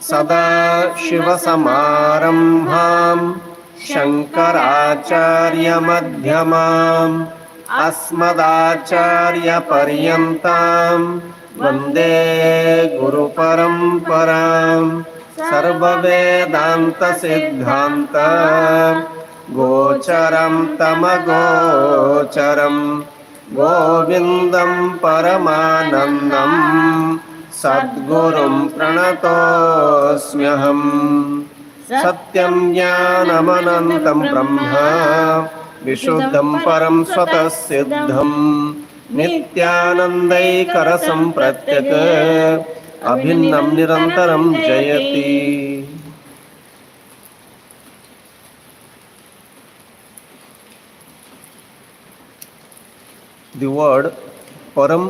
सदाशिवसमारम्भां शङ्कराचार्यमध्यमाम् अस्मदाचार्यपर्यन्तां वन्दे गुरुपरम्पराम् सर्ववेदान्तसिद्धान्त गोचरं तमगोचरं गोविन्दं परमानन्दं सद्गुरुं प्रणतोऽस्म्यहम् सत्यं ज्ञानमनन्तं ब्रह्म विशुद्धं परं स्वतः सिद्धं नित्यानन्दैकरसं प्रत्यक् अभिन्नं निरन्तरं जयति. The word param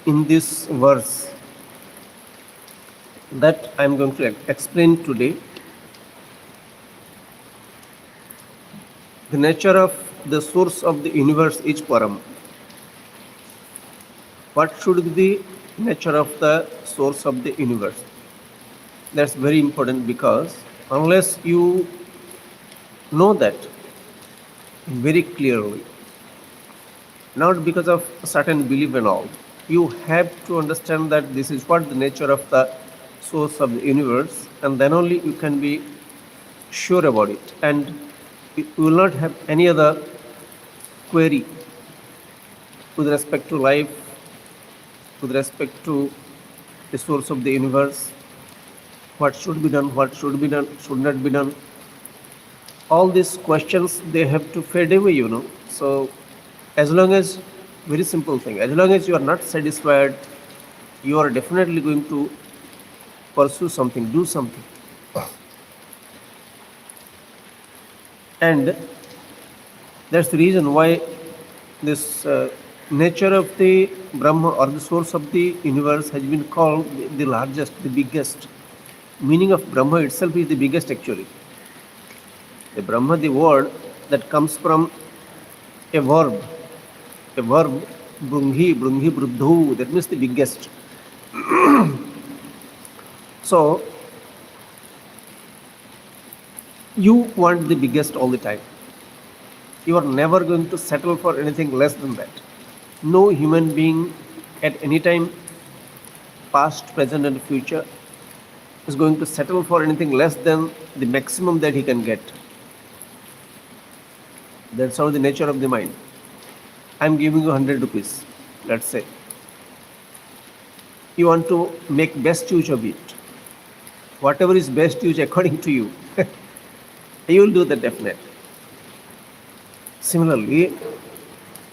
in this verse that I am going to explain today, the nature of the source of the universe is param. What should be the nature of the source of the universe? That's very important, because unless you know that very clearly, not because of a certain belief and all, you have to understand that this is what the nature of the source of the universe, and then only you can be sure about it, and you will not have any other query with respect to life, with respect to the source of the universe, what should be done, what should be done, should not be done. All these questions, they have to fade away, So as long as, very simple thing, as long as you are not satisfied, you are definitely going to pursue something, do something. And that's the reason why this nature of the Brahma, or the source of the universe, has been called the largest, the biggest. Meaning of Brahma itself is the biggest actually. The Brahma, the word that comes from a verb, brunghi, bruddhu, that means the biggest. So you want the biggest all the time. You are never going to settle for anything less than that. No human being at any time, past, present and future, is going to settle for anything less than the maximum that he can get. That's how the nature of the mind. I'm giving you 100 rupees, let's say. You want to make best use of it. Whatever is best use according to you, you will do that definitely. Similarly,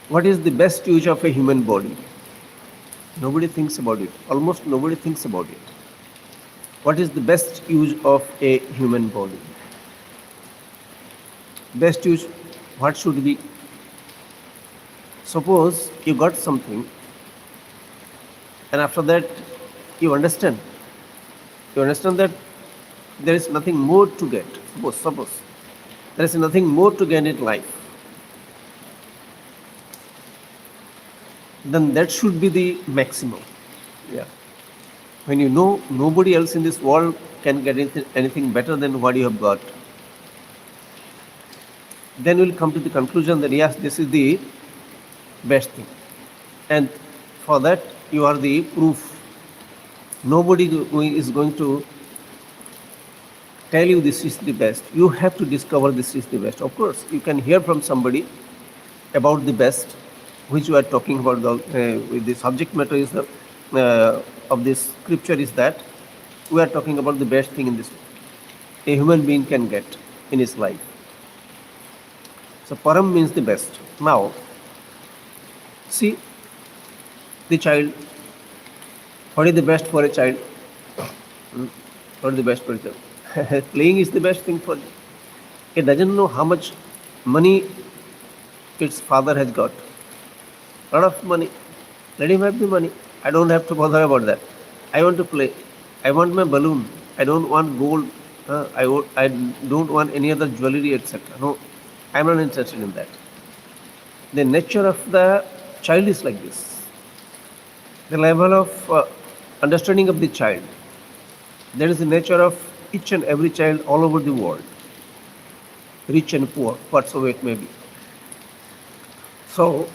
what is the best use of a human body? Nobody thinks about it. Almost nobody thinks about it. What is the best use of a human body? Best use, what should be? Suppose you got something, and after that you understand that there is nothing more to get. Suppose there is nothing more to gain in life. Then that should be the maximum. Yeah. When you know nobody else in this world can get anything better than what you have got, then you will come to the conclusion that yes, this is the best thing. And for that, you are the proof. Nobody is going to tell you this is the best. You have to discover this is the best. Of course, you can hear from somebody about the best, which you are talking about. With the subject matter is of this scripture is that we are talking about the best thing in this a human being can get in his life. So param means the best. Now, see the child. What is the best for a child? What is the best for a child? Playing is the best thing for him. It doesn't know how much money its father has got. A lot of money. Let him have the money. I don't have to bother about that. I want to play. I want my balloon. I don't want gold. I don't want any other jewelry, etc. No, I'm not interested in that. The nature of the child is like this. The level of understanding of the child That is the nature of each and every child all over the world, rich and poor, whatsoever it may be. So,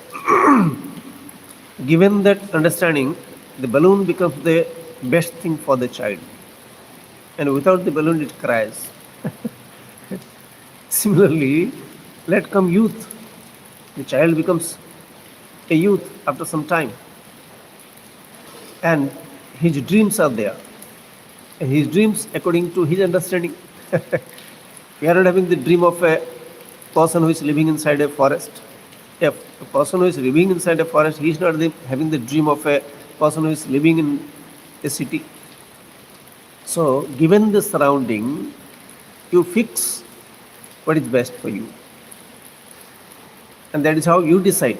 given that understanding, the balloon becomes the best thing for the child. And without the balloon, it cries. Similarly, let come youth. The child becomes a youth after some time, and his dreams are there. And his dreams, according to his understanding, we are not having the dream of a person who is living inside a forest. If a person who is living inside a forest, he is not having the dream of a person who is living in a city. So, given the surrounding, you fix what is best for you. And that is how you decide.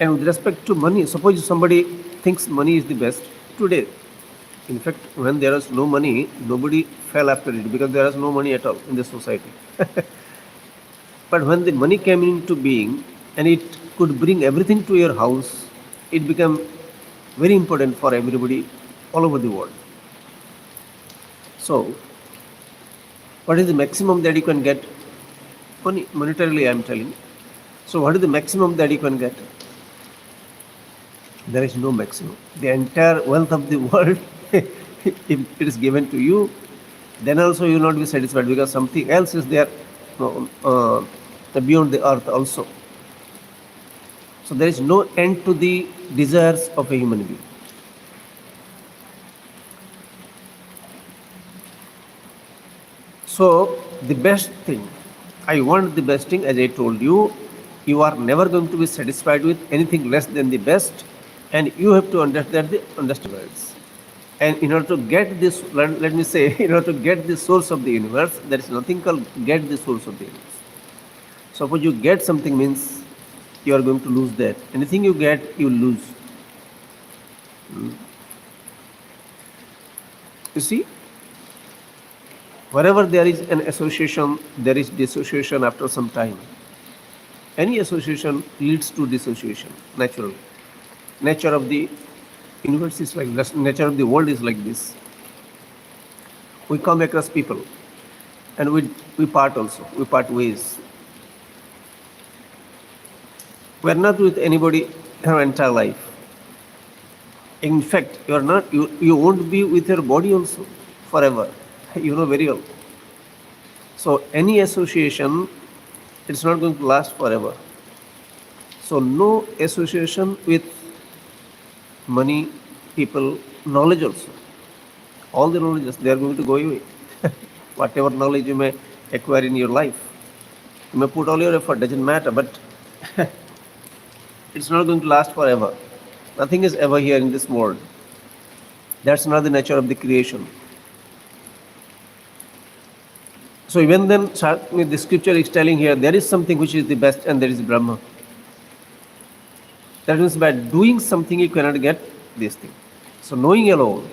And with respect to money, suppose somebody thinks money is the best today. In fact, when there is no money, nobody fell after it because there is no money at all in the society. But when the money came into being and it could bring everything to your house, it became very important for everybody all over the world. So, what is the maximum that you can get? Money, monetarily, I am telling. So, what is the maximum that you can get? There is no maximum. The entire wealth of the world, if it is given to you, then also you will not be satisfied because something else is there beyond the earth also. So there is no end to the desires of a human being. So the best thing, I want the best thing, as I told you, you are never going to be satisfied with anything less than the best, and you have to understand the words. And in order to get this, let me say, in order to get the source of the universe, there is nothing called get the source of the universe. Suppose you get something means you are going to lose that. Anything you get, you lose. You see, wherever there is an association, there is dissociation after some time. Any association leads to dissociation, naturally. Nature of the universe is like this, nature of the world is like this. We come across people and we part also, we part ways. We are not with anybody our entire life. In fact, you won't be with your body also forever. You know very well. So any association, it's not going to last forever. So no association with money, people, knowledge also. All the knowledges, they are going to go away. Whatever knowledge you may acquire in your life, you may put all your effort, doesn't matter, but it's not going to last forever. Nothing is ever here in this world. That's not the nature of the creation. So even then, the scripture is telling here, there is something which is the best and there is Brahma. That means by doing something you cannot get this thing. So knowing alone.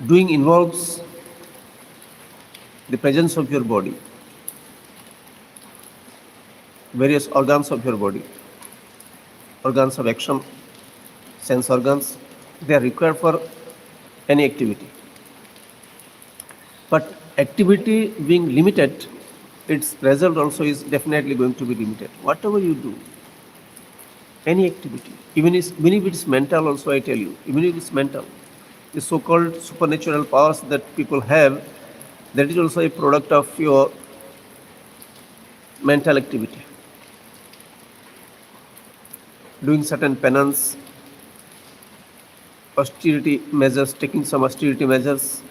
Doing involves the presence of your body, various organs of your body, organs of action, sense organs, they are required for any activity. But activity being limited, its result also is definitely going to be limited. Whatever you do, any activity, even if it's mental also, I tell you, even if it's mental, the so-called supernatural powers that people have, that is also a product of your mental activity. Doing certain penance, austerity measures, taking some austerity measures,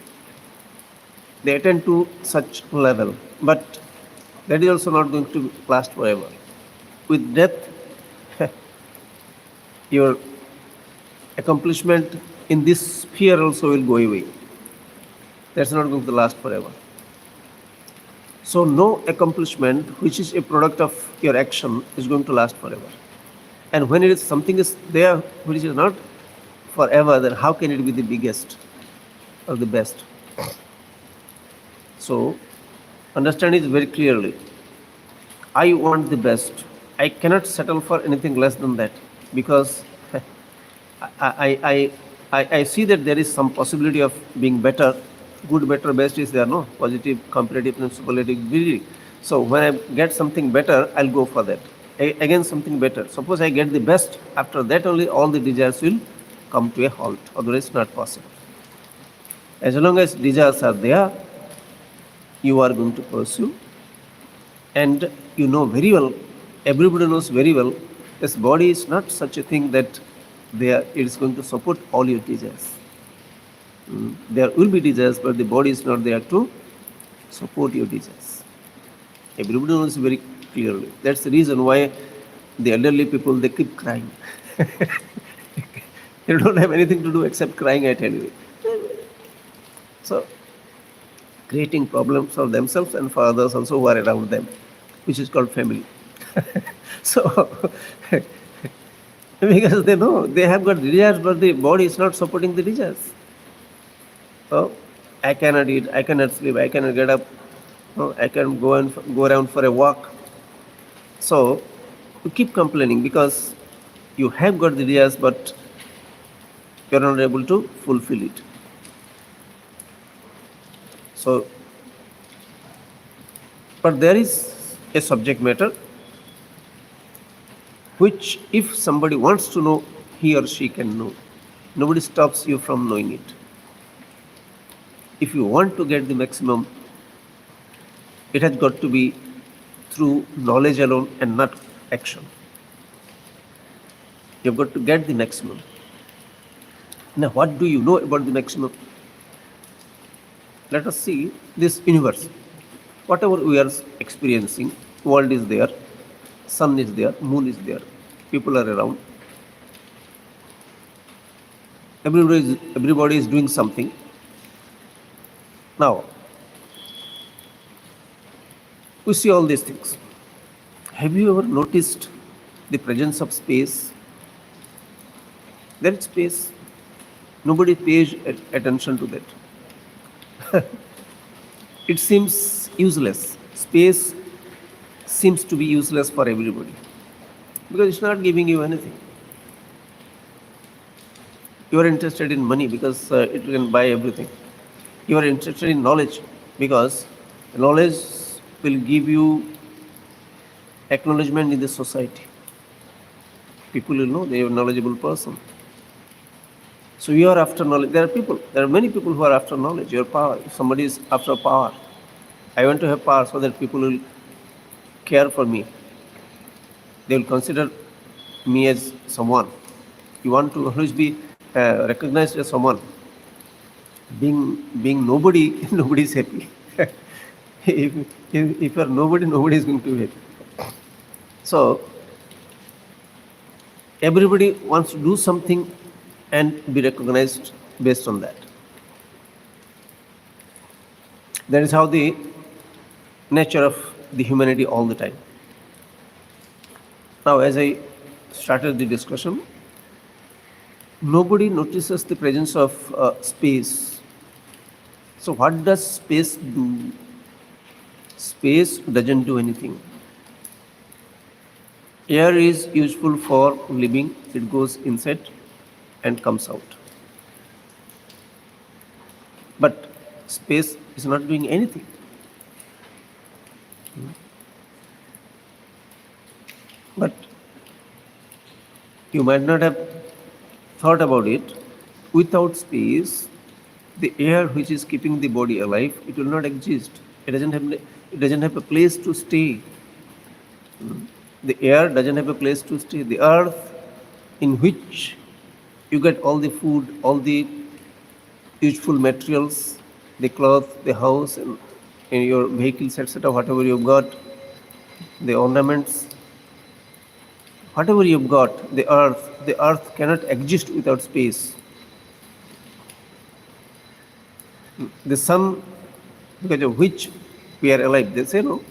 they attain to such level. But that is also not going to last forever. With death, your accomplishment in this sphere also will go away. That's not going to last forever. So no accomplishment which is a product of your action is going to last forever. And when it is something is there which is not forever, then how can it be the biggest or the best? So Understand it very clearly. I want the best. I cannot settle for anything less than that because I, I, I see that there is some possibility of being better. Good, better, best is there, no? Positive, comparative, superlative, really. So when I get something better, I'll go for that. Again, something better. Suppose I get the best, after that only all the desires will come to a halt. Otherwise, not possible. As long as desires are there, you are going to pursue. And you know very well, everybody knows very well, this body is not such a thing that it is going to support all your desires. There will be desires, but the body is not there to support your desires. Everybody knows very clearly. That's the reason why the elderly people, they keep crying. They don't have anything to do except crying, I tell you. So, creating problems for themselves and for others also who are around them, which is called family. So, because they know they have got desires, but the body is not supporting the desires. So, I cannot eat, I cannot sleep, I cannot get up, I can go around for a walk. So, you keep complaining because you have got the desires, but you are not able to fulfill it. So, but there is a subject matter which, if somebody wants to know, he or she can know. Nobody stops you from knowing it. If you want to get the maximum, it has got to be through knowledge alone and not action. You've got to get the maximum. Now, what do you know about the maximum? Let us see this universe. Whatever we are experiencing, world is there, sun is there, moon is there, people are around. Everybody is doing something. Now, we see all these things. Have you ever noticed the presence of space? There is space. Nobody pays attention to that. It seems useless. Space seems to be useless for everybody because it's not giving you anything. You are interested in money because it can buy everything. You are interested in knowledge because knowledge will give you acknowledgement in the society. People will know they are a knowledgeable person. So you are after knowledge. There are many people who are after knowledge, your power. If somebody is after power, I want to have power so that people will care for me. They will consider me as someone. You want to always be recognized as someone. Being nobody, nobody is happy. if you are nobody, nobody is going to be happy. So everybody wants to do something and be recognized based on that. That is how the nature of the humanity all the time. Now, as I started the discussion, nobody notices the presence of space. So what does space do? Space doesn't do anything. Air is useful for living. It goes inside and comes out. But space is not doing anything. But you might not have thought about it. Without space, the air which is keeping the body alive, it will not exist. It doesn't have a place to stay. The air doesn't have a place to stay. The earth in which you get all the food, all the useful materials, the cloth, the house, and your vehicles, etc., whatever you've got, the ornaments, whatever you've got, the earth cannot exist without space. The sun, because of which we are alive, they say, no?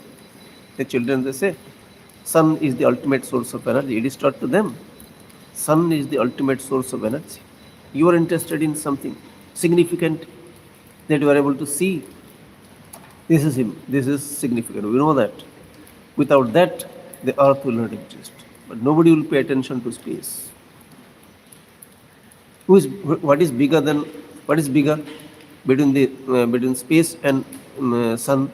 The children, they say, sun is the ultimate source of energy. It is taught to them. Sun is the ultimate source of energy. You are interested in something significant that you are able to see. This is significant. We know that. Without that, the Earth will not exist. But nobody will pay attention to space. What is bigger than what is bigger between space and sun?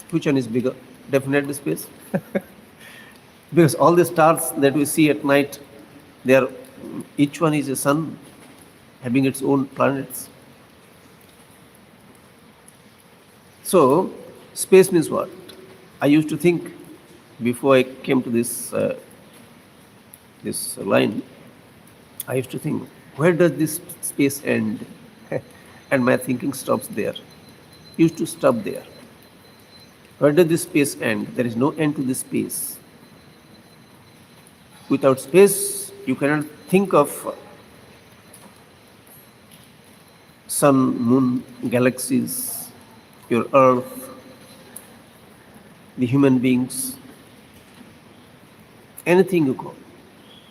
Which one is bigger? Definitely space, because all the stars that we see at night, they are each one is a sun having its own planets. So, space means what? I used to think before I came to this line. I used to think, where does this space end? And my thinking stops there. Used to stop there. Where does this space end? There is no end to this space. Without space, you cannot think of sun, moon, galaxies, your earth, the human beings, anything you call,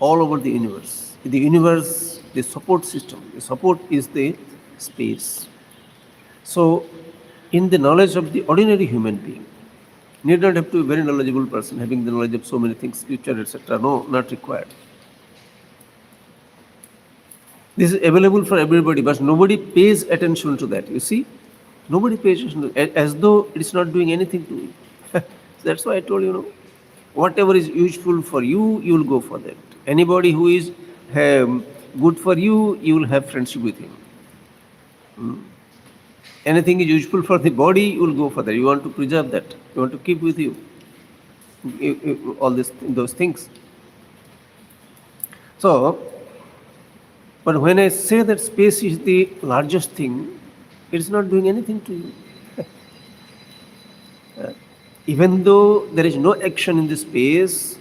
all over the universe. The universe, the support system, the support is the space. So, in the knowledge of the ordinary human being, need not have to be a very knowledgeable person having the knowledge of so many things, scripture, etc. No, not required. This is available for everybody, but nobody pays attention to that. You see, nobody pays attention to it, as though it's not doing anything to you. That's why I told you, whatever is useful for you, you will go for that. Anybody who is good for you, you will have friendship with him. Anything is useful for the body, you will go for that. You want to preserve that. You want to keep with you all those things. So, but when I say that space is the largest thing, it's not doing anything to you. Even though there is no action in the space,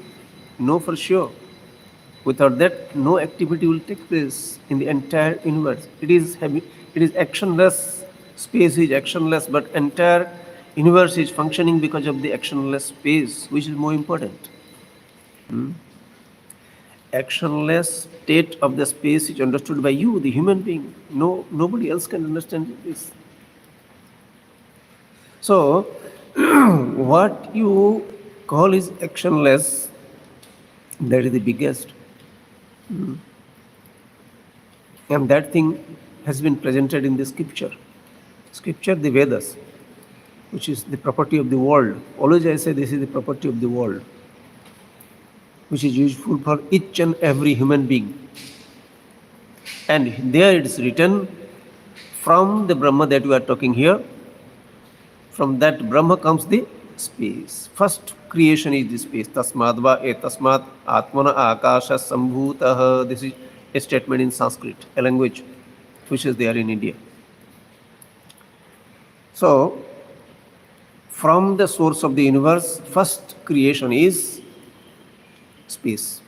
no for sure. Without that, no activity will take place in the entire universe. It is actionless. Space is actionless, but entire universe is functioning because of the actionless space, which is more important. Actionless state of the space is understood by you, the human being. No, nobody else can understand this. So, what you call is actionless, that is the biggest. And that thing has been presented in the scripture. Scripture, the Vedas, which is the property of the world. Always I say this is the property of the world, which is useful for each and every human being. And there it is written, from the Brahma that we are talking here, from that Brahma comes the space. First creation is the space. Tasmad va etasmat atmana akasha sambhutah. This is a statement in Sanskrit, a language which is there in India. So, from the source of the universe, first creation is space.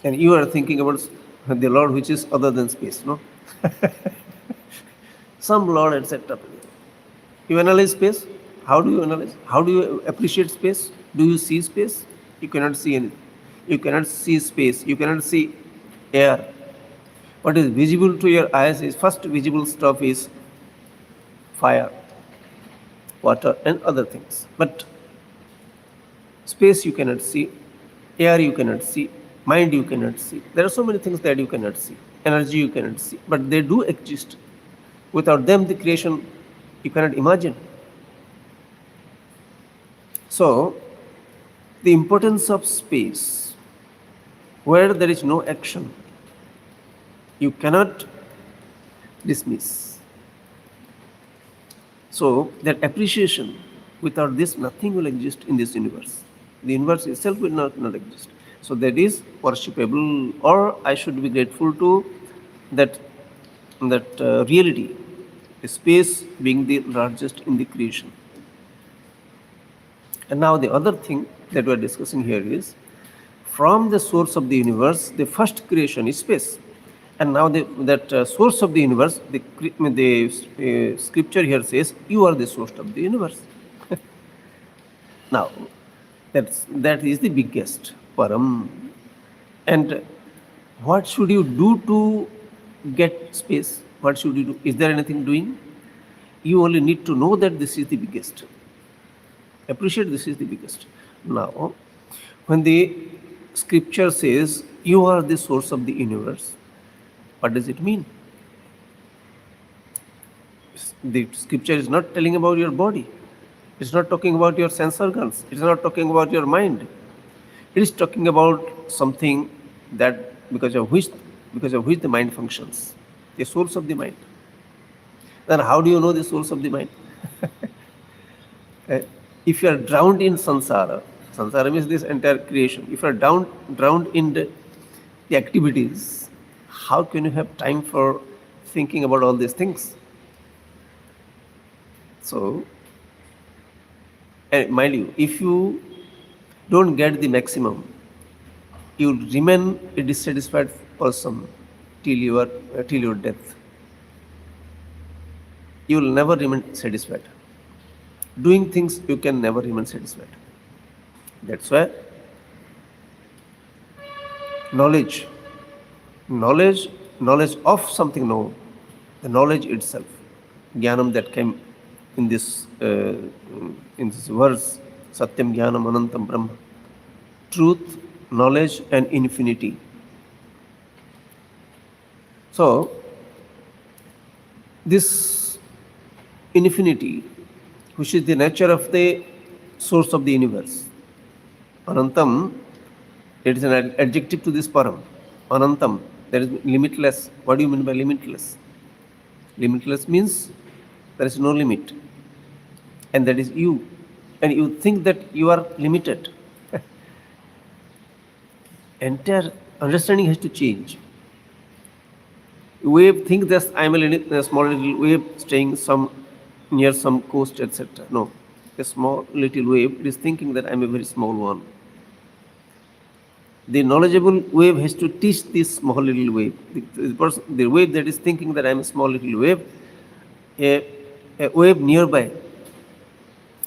And you are thinking about the Lord which is other than space, no? Some Lord, etc. You analyze space. How do you analyze? How do you appreciate space? Do you see space? You cannot see anything. You cannot see space. You cannot see air. What is visible to your eyes is first visible stuff is fire, water, and other things. But space you cannot see, air you cannot see, mind you cannot see. There are so many things that you cannot see. Energy you cannot see, but they do exist. Without them, the creation you cannot imagine. So, the importance of space, where there is no action, you cannot dismiss. So, that appreciation, without this, nothing will exist in this universe. The universe itself will not exist. So, that is worshipable, or I should be grateful to that reality, space being the largest in the creation. And now the other thing that we are discussing here is, from the source of the universe, the first creation is space. And now that source of the universe, the scripture here says, you are the source of the universe. Now, that is the biggest, param. And what should you do to get space? What should you do? Is there anything doing? You only need to know that this is the biggest. Appreciate this is the biggest. Now, when the scripture says you are the source of the universe, what does it mean? The scripture is not telling about your body. It's not talking about your sense organs. It's not talking about your mind. It is talking about something that because of which the mind functions, the source of the mind. Then how do you know the source of the mind? If you are drowned in samsara means this entire creation. If you are drowned in the activities, how can you have time for thinking about all these things? So, and mind you, if you don't get the maximum, you will remain a dissatisfied person till your death. You will never remain satisfied. Doing things you can never remain satisfied. That's why knowledge of something, no, the knowledge itself, jnanam that came in this verse, satyam jnanam anantam brahma, truth, knowledge and infinity. So this infinity, which is the nature of the source of the universe, anantam, it is an adjective to this param. Anantam, that is limitless. What do you mean by limitless? Limitless means there is no limit. And that is you. And you think that you are limited. Entire understanding has to change. Wave think that I am a small little wave staying near some coast, etc. No. A small little wave, it is thinking that I am a very small one. The knowledgeable wave has to teach this small little wave. The wave that is thinking that I am a small little wave, a wave nearby,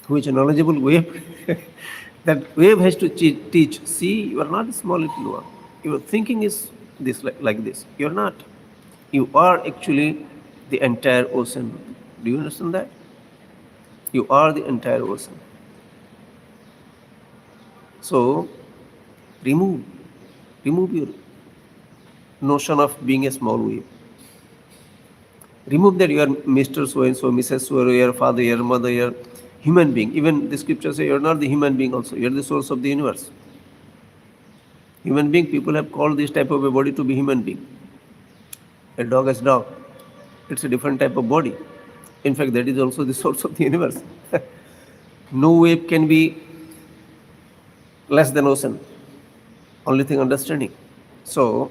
who is a knowledgeable wave, that wave has to teach, see, you are not a small little one. Your thinking is this like this. You are not. You are actually the entire ocean. Do you understand that? You are the entire ocean. So, remove your notion of being a small wave. Remove that you are Mr. So-and-so, Mrs. So, your father, your mother, your human being. Even the scriptures say you are not the human being also. You are the source of the universe. Human being, people have called this type of a body to be human being. A dog as dog. It's a different type of body. In fact, that is also the source of the universe. No wave can be less than ocean. Only thing, understanding. So,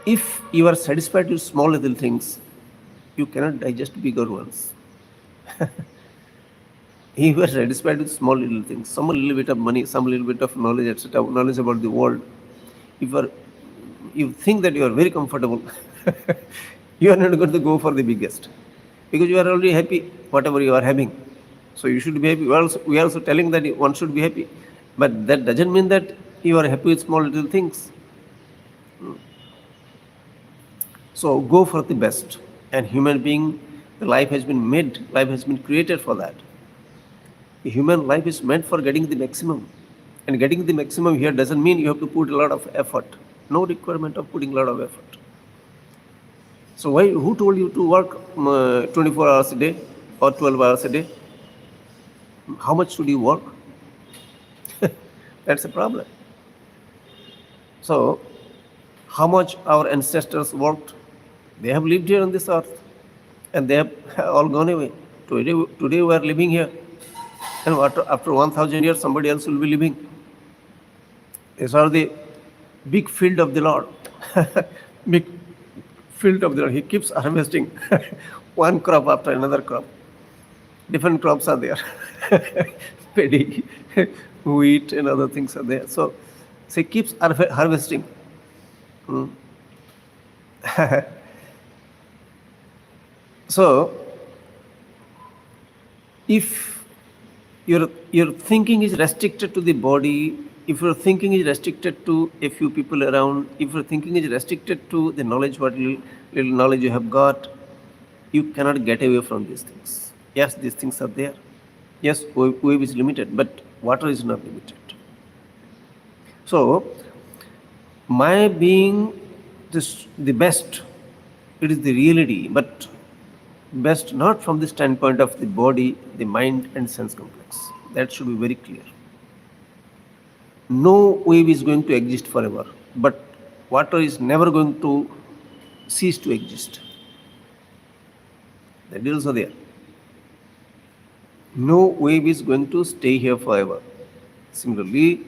if you are satisfied with small little things, you cannot digest bigger ones. If you are satisfied with small little things, some little bit of money, some little bit of knowledge, etc., knowledge about the world, you think that you are very comfortable, you are not going to go for the biggest, because you are already happy whatever you are having. So you should be happy. We are also telling that one should be happy, but that doesn't mean that you are happy with small little things. So go for the best. And human being, the life has been made, life has been created for that. The human life is meant for getting the maximum. And getting the maximum here doesn't mean you have to put a lot of effort. No requirement of putting a lot of effort. So who told you to work 24 hours a day or 12 hours a day? How much should you work? That's a problem. So, how much our ancestors worked? They have lived here on this earth and they have all gone away. Today we are living here. And after 1000 years, somebody else will be living. These are the big field of the Lord. Big field of the Lord. He keeps harvesting one crop after another crop. Different crops are there. Paddy, wheat and other things are there. So he keeps harvesting. So, if your thinking is restricted to the body, if your thinking is restricted to a few people around, if your thinking is restricted to the knowledge, what little knowledge you have got, you cannot get away from these things. Yes, these things are there. Yes, wave is limited, but water is not limited. So, my being the best, it is the reality, but best not from the standpoint of the body, the mind, and sense complex. That should be very clear. No wave is going to exist forever, but water is never going to cease to exist. The details are there. No wave is going to stay here forever. Similarly,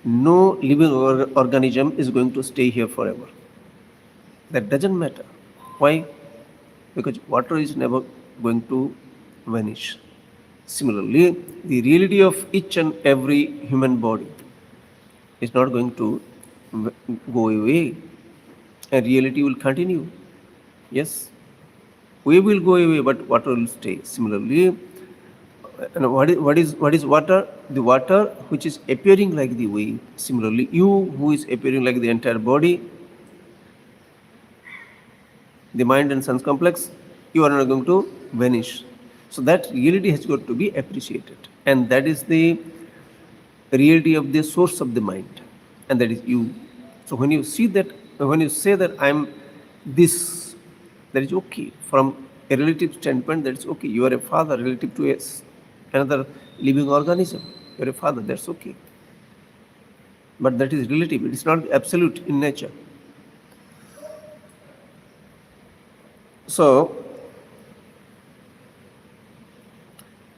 no living organism is going to stay here forever. That doesn't matter. Why? Because water is never going to vanish. Similarly, the reality of each and every human body is not going to go away, and reality will continue. Yes, we will go away, but water will stay. Similarly, and what is water? The water which is appearing like the wave. Similarly, you who is appearing like the entire body, the mind and sense complex, you are not going to vanish. So that reality has got to be appreciated, and that is the reality of the source of the mind, and that is you. So when you see that, when you say that I'm this, that is okay. From a relative standpoint, that is okay. You are a father relative to another living organism. You are a father, that's okay. But that is relative. It is not absolute in nature. So,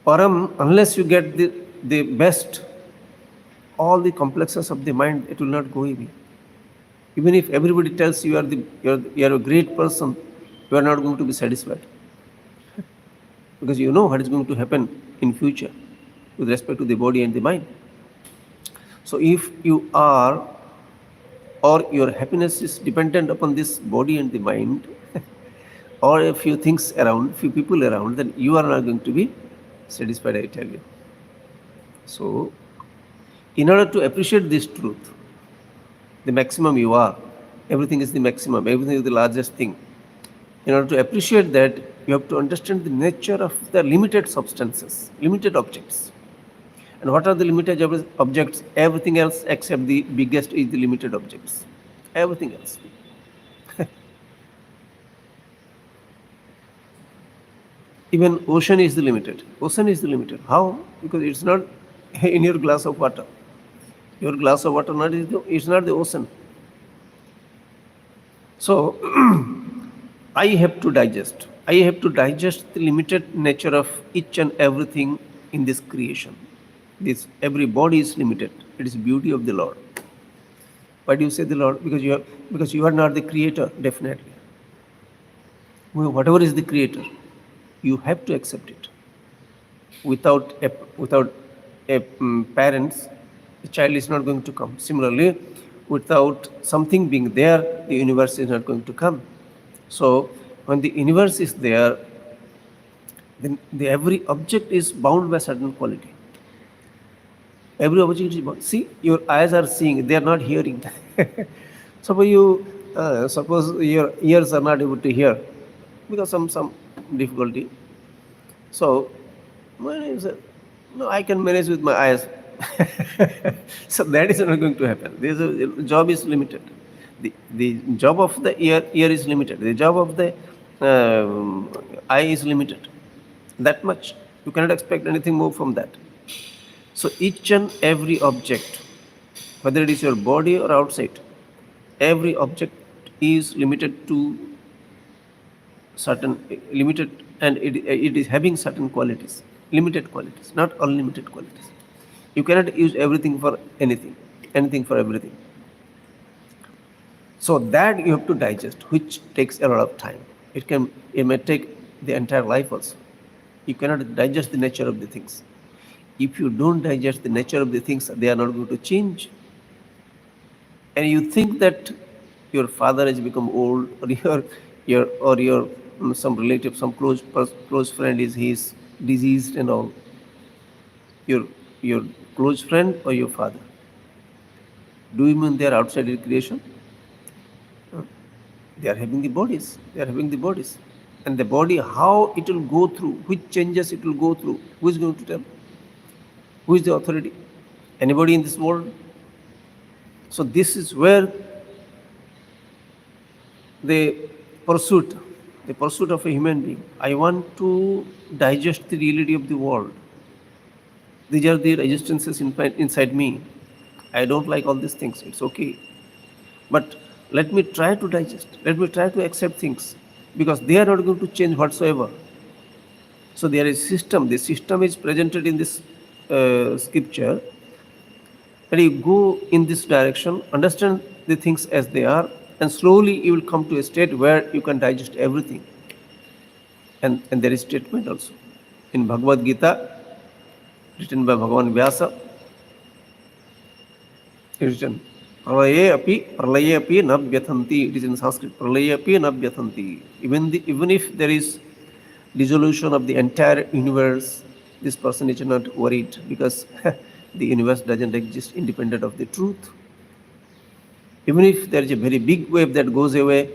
Param, unless you get the best, all the complexes of the mind, it will not go away. Even if everybody tells you you are a great person, you are not going to be satisfied. Because you know what is going to happen in future with respect to the body and the mind. So if you are, or your happiness is dependent upon this body and the mind, or a few things around, few people around, then you are not going to be satisfied, I tell you. So, in order to appreciate this truth, the maximum you are, everything is the maximum, everything is the largest thing. In order to appreciate that, you have to understand the nature of the limited substances, limited objects. And what are the limited objects? Everything else except the biggest is the limited objects. Everything else. Even ocean is the limited. Ocean is the limited. How? Because it's not in your glass of water. Your glass of water is not the ocean. So, I have to digest. I have to digest the limited nature of each and everything in this creation. Every body is limited. It is beauty of the Lord. Why do you say the Lord? Because you are not the creator, definitely. Whatever is the creator, you have to accept it. Without parents, the child is not going to come. Similarly, without something being there, the universe is not going to come. So, when the universe is there, then every object is bound by certain quality. Every object is bound. See, your eyes are seeing; they are not hearing. Suppose your ears are not able to hear because some difficulty. So, when you say, no, I can manage with my eyes. So that is not going to happen. The job is limited. The job of the ear is limited. The job of the eye is limited. That much. You cannot expect anything more from that. So each and every object, whether it is your body or outside, every object is limited to certain limited, and it is having certain qualities, limited qualities, not unlimited qualities. You cannot use everything for anything for everything. So that you have to digest, which takes a lot of time. It may take the entire life also. You cannot digest the nature of the things. If you don't digest the nature of the things, they are not going to change. And you think that your father has become old, or your some relative, some close friend he's diseased and all. Your close friend or your father? Do you mean they are outside the creation? They are having the bodies. They are having the bodies. And the body, how it will go through, which changes it will go through, who is going to tell? Who is the authority? Anybody in this world? So this is where the pursuit, the pursuit of a human being. I want to digest the reality of the world. These are the resistances inside me. I don't like all these things. It's okay. But let me try to digest. Let me try to accept things because they are not going to change whatsoever. So there is system. The system is presented in this scripture. And you go in this direction, understand the things as they are, and slowly you will come to a state where you can digest everything. And there is statement also. In Bhagavad Gita, written by Bhagavan Vyasa, it is written, Pralaye api na vyathanti. It is in Sanskrit. Pralaye api na vyathanti. Even if there is dissolution of the entire universe, this person is not worried because the universe doesn't exist independent of the truth. Even if there is a very big wave that goes away,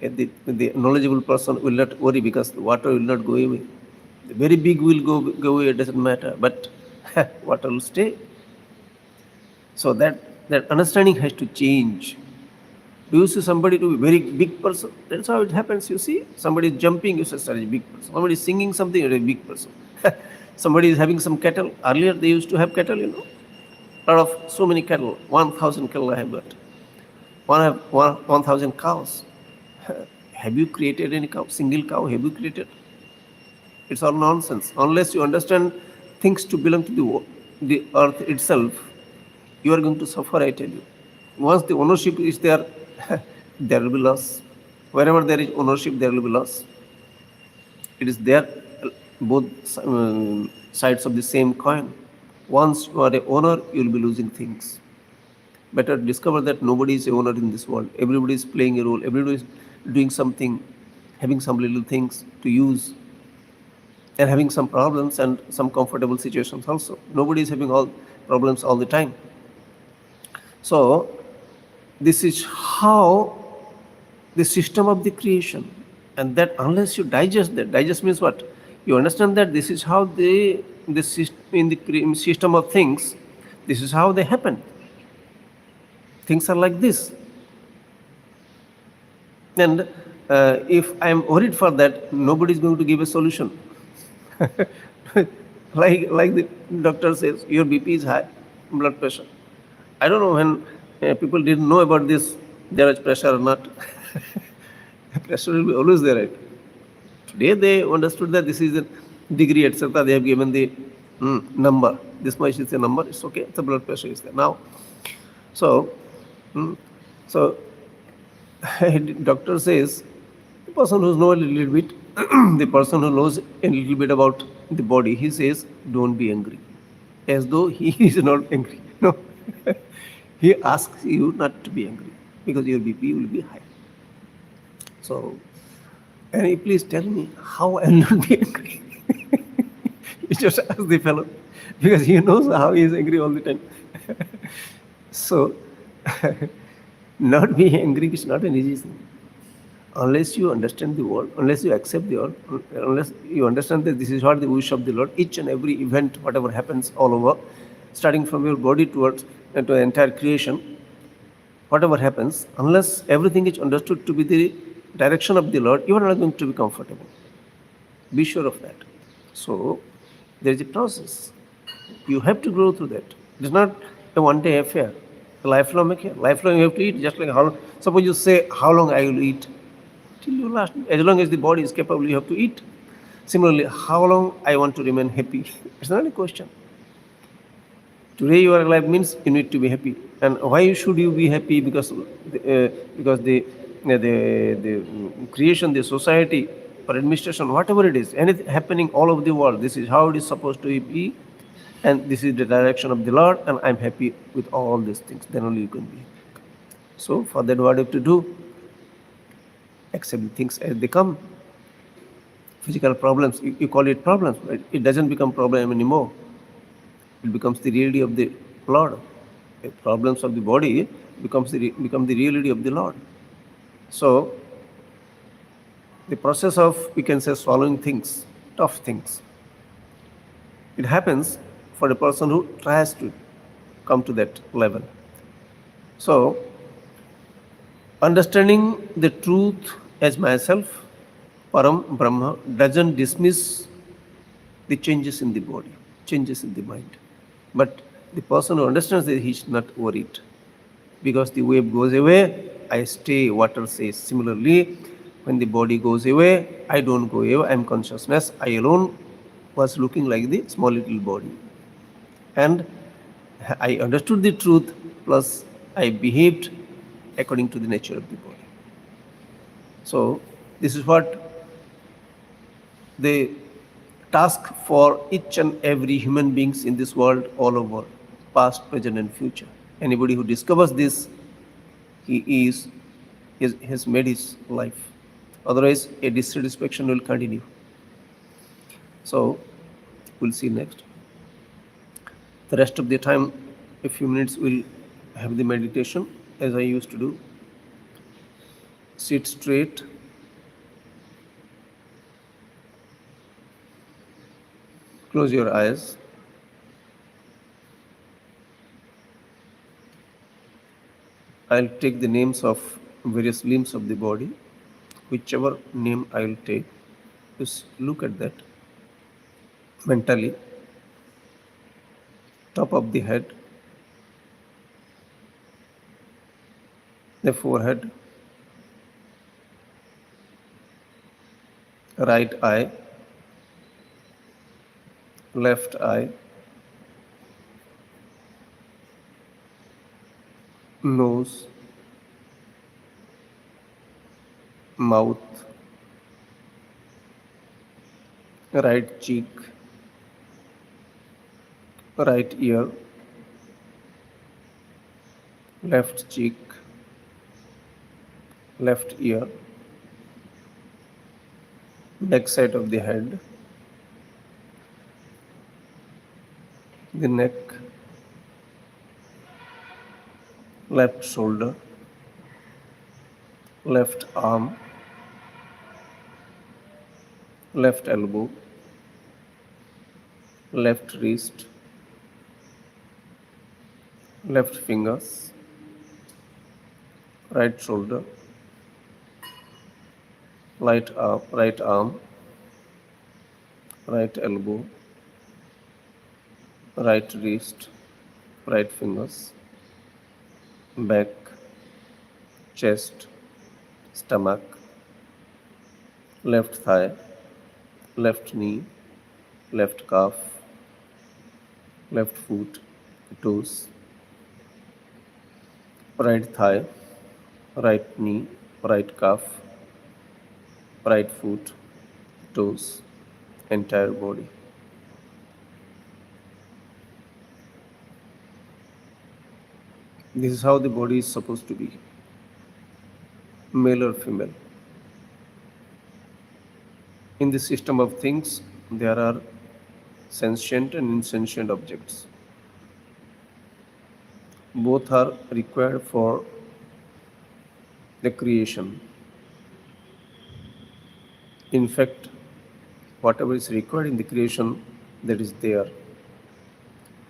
the knowledgeable person will not worry because the water will not go away. The very big will go away, it doesn't matter, but water will stay. So that understanding has to change. Do you see somebody to be very big person? That's how it happens. You see, somebody is jumping, you say, sorry, big person. Somebody is singing something, you're a big person. Somebody is having some cattle. Earlier they used to have cattle, lot of so many cattle. 1,000 cattle I have got. 1,000 cows. Have you created any cow? Single cow? Have you created? It's all nonsense. Unless you understand things to belong to the earth itself, you are going to suffer, I tell you. Once the ownership is there, there will be loss. Wherever there is ownership, there will be loss. It is there, both sides of the same coin. Once you are a owner, you will be losing things. Better discover that nobody is a owner in this world. Everybody is playing a role. Everybody is doing something, having some little things to use, and having some problems and some comfortable situations also. Nobody is having all problems all the time. So this is how the system of the creation, and that unless you digest that, digest means what? You understand that this is how in the system of things, this is how they happen. Things are like this. And if I am worried for that, nobody is going to give a solution. like the doctor says, your BP is high, blood pressure. I don't know when people didn't know about this, there is pressure or not. Pressure will be always there, right? Today they understood that this is a degree, etc. They have given the number. This much is a number. It's okay. The blood pressure is there now. So, doctor says the person who knows a little bit, the person who knows a little bit about the body, he says, don't be angry, as though he is not angry. No, he asks you not to be angry because your BP will be high. So, can you please tell me how I will not be angry? You just ask the fellow because he knows how he is angry all the time. So, not being angry is not an easy thing. Unless you understand the world, unless you accept the world, unless you understand that this is what the wish of the Lord, each and every event, whatever happens all over, starting from your body towards to the entire creation, whatever happens, unless everything is understood to be the direction of the Lord, you are not going to be comfortable. Be sure of that. So, there is a process. You have to grow through that. It is not a one-day affair. A lifelong affair. Lifelong you have to eat, just like suppose you say, how long I will eat? Till you last. As long as the body is capable, you have to eat. Similarly, how long I want to remain happy? It's not a question. Today you are alive means you need to be happy. And why should you be happy? Because the creation, the society, or administration, whatever it is, anything happening all over the world, this is how it is supposed to be, and this is the direction of the Lord, and I'm happy with all these things. Then only you can be happy. So for that, what you have to do? Accept the things as they come. Physical problems, you call it problems, but it doesn't become problem anymore. It becomes the reality of the Lord. The problems of the body become the reality of the Lord. So the process of, we can say, swallowing things, tough things, it happens for a person who tries to come to that level. So understanding the truth as myself, Param Brahma, doesn't dismiss the changes in the body, changes in the mind. But the person who understands that, he should not worried. Because the wave goes away, I stay, water says. Similarly, when the body goes away, I don't go away, I am consciousness. I alone was looking like the small little body. And I understood the truth, plus I behaved according to the nature of the body. So, this is what the task for each and every human beings in this world all over, past, present, and future. Anybody who discovers this, he has made his life. Otherwise, a dissatisfaction will continue. So, we'll see next. The rest of the time, a few minutes, we'll have the meditation as I used to do. Sit straight, close your eyes. I'll take the names of various limbs of the body. Whichever name I'll take, just look at that mentally. Top of the head, the forehead, right eye, left eye, nose, mouth, right cheek, right ear, left cheek, left ear, back side of the head, the neck, left shoulder, left arm, left elbow, left wrist, left fingers, right shoulder, right arm, right elbow, right wrist, right fingers, back, chest, stomach, left thigh, left knee, left calf, left foot, toes, right thigh, right knee, right calf, right foot, toes, entire body. This is how the body is supposed to be, male or female. In this system of things, there are sentient and insentient objects. Both are required for the creation. In fact, whatever is required in the creation, that is there.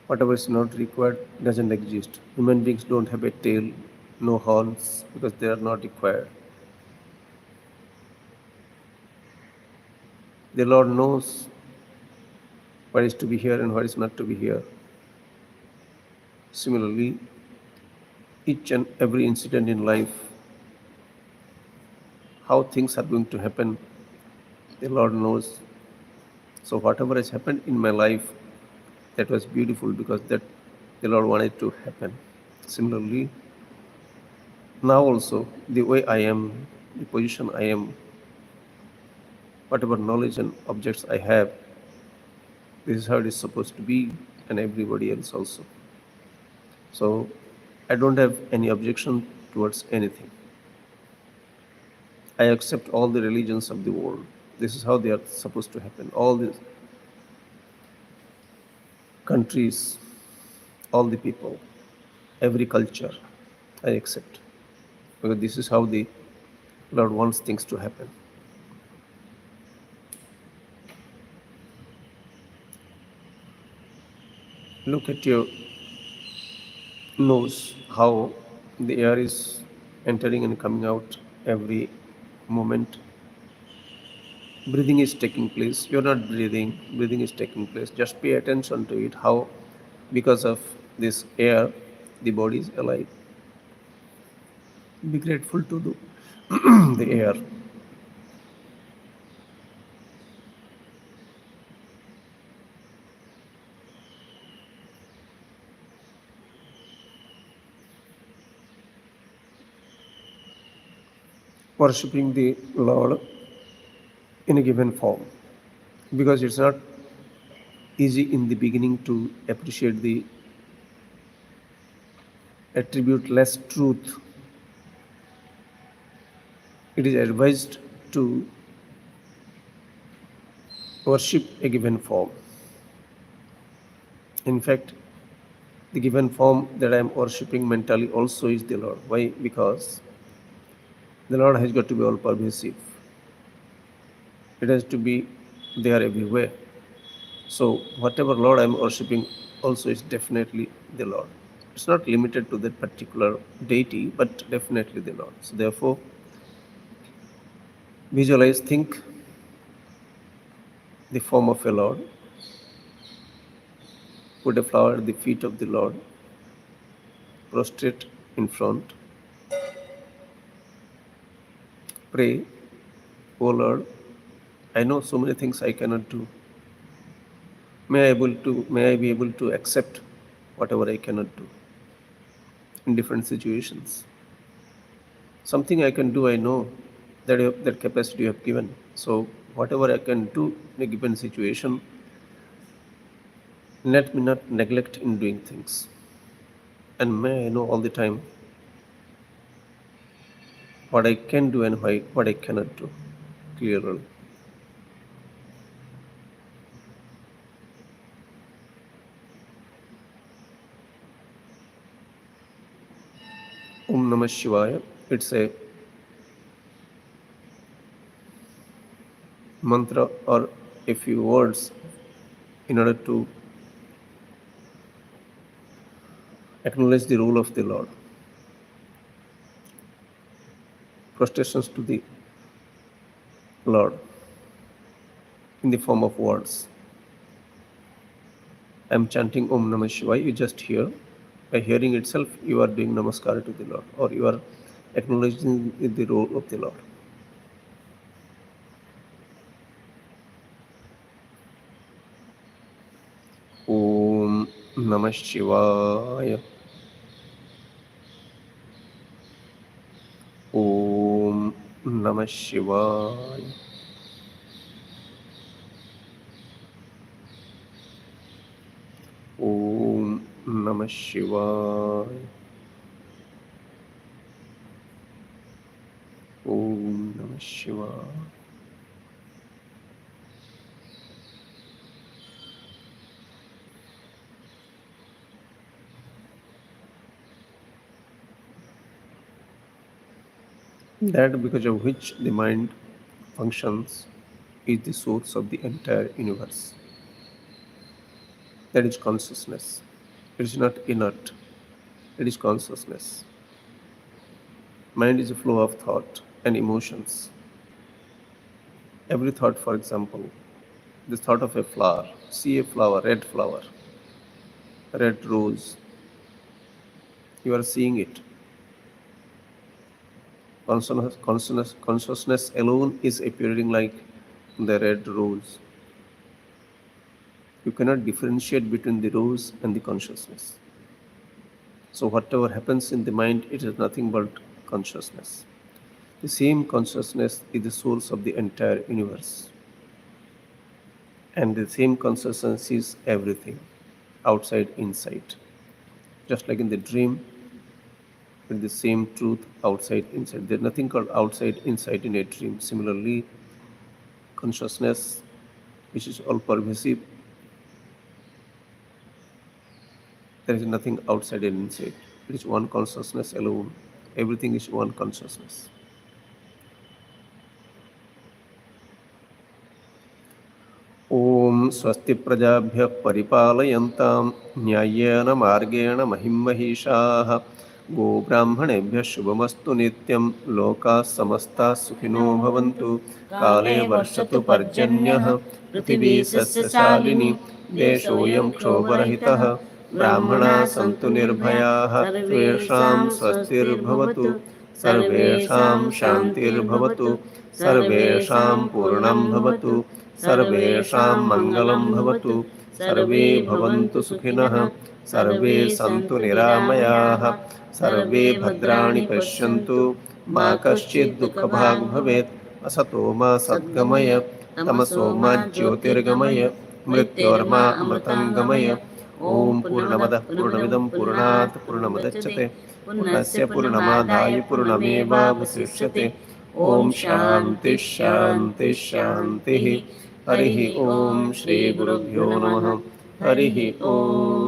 Whatever is not required doesn't exist. Human beings don't have a tail, no horns, because they are not required. The Lord knows what is to be here and what is not to be here. Similarly, each and every incident in life, how things are going to happen, the Lord knows. So whatever has happened in my life, that was beautiful because that the Lord wanted to happen. Similarly, now also, the way I am, the position I am, whatever knowledge and objects I have, this is how it is supposed to be, and everybody else also. So I don't have any objection towards anything. I accept all the religions of the world. This is how they are supposed to happen. All these countries, all the people. every culture. I accept. Because this is how the Lord wants things to happen. Look at your nose, how the air is entering and coming out every moment. Breathing is taking place. You're not breathing, breathing is taking place. Just pay attention to it, how because of this air, the body is alive. Be grateful to the air. Worshipping the Lord in a given form. Because it's not easy in the beginning to appreciate the attribute less truth. It is advised to worship a given form. In fact, the given form that I am worshipping mentally also is the Lord. Why? Because the Lord has got to be all pervasive. It has to be there everywhere. So whatever Lord I am worshipping also is definitely the Lord. It's not limited to that particular deity, but definitely the Lord. So therefore, visualize, think the form of a Lord, put a flower at the feet of the Lord, prostrate in front, pray, O Lord, I know so many things I cannot do. May I be able to accept whatever I cannot do in different situations. Something I can do, I know that capacity you have given. So whatever I can do in a given situation, let me not neglect in doing things. And may I know all the time what I can do and what I cannot do clearly. Om Namah Shivaya. It's a mantra or a few words in order to acknowledge the role of the Lord. Prostrations to the Lord in the form of words. I am chanting Om Namah Shivaya. You just hear. By hearing itself, you are doing namaskar to the Lord, or you are acknowledging the role of the Lord. Om Namah Shivaya. Om Namah Shivaya. Om Namah Shivaya. Om Namah Shivaya. That because of which the mind functions is the source of the entire universe. That is consciousness. It is not inert. It is consciousness. Mind is a flow of thought and emotions. Every thought, for example, the thought of a flower. See a flower, red rose. You are seeing it. Consciousness alone is appearing like the red rose. You cannot differentiate between the rose and the consciousness. So whatever happens in the mind, it is nothing but consciousness. The same consciousness is the source of the entire universe. And the same consciousness is everything, outside, inside. Just like in the dream, with the same truth outside, inside. There's nothing called outside, inside in a dream. Similarly, consciousness, which is all pervasive, there is nothing outside and inside. It is one consciousness alone. Everything is one consciousness. Om Swasti Prajabhya Paripalayantam Nyayena Margena Mahim Mahishaha Go Brahmanebhya Shubhamastu Nityam Loka Samasta Sukhino Bhavantu Kale Varshatu Parjanyah Prithvi Sasyashalini Deshoyam Kshobarahitah Brahmana Santu Nirbhayaः Svesham Swastir Bhavatu Sarvesham Shantir Bhavatu Sarvesham Purnam Bhavatu सर्वेषां मङ्गलं भवतु सर्वे भवन्तु सुखिनः सर्वे सन्तु निरामयाः सर्वे भद्राणि पश्यन्तु मा कश्चित् दुःखभाग् भवेत् असतो मा सद्गमय तमसो मा ज्योतिर्गमय मृत्योर्मा अमृतं गमय ॐ पूर्णमदः पूर्णमिदं पूर्णात् पूर्णमुदच्यते पूर्णस्य पूर्णमादाय पूर्णमेवावशिष्यते ॐ शान्ति शान्ति शान्तिः हरिः ॐ श्री गुरुभ्यो नमः हरिः ॐ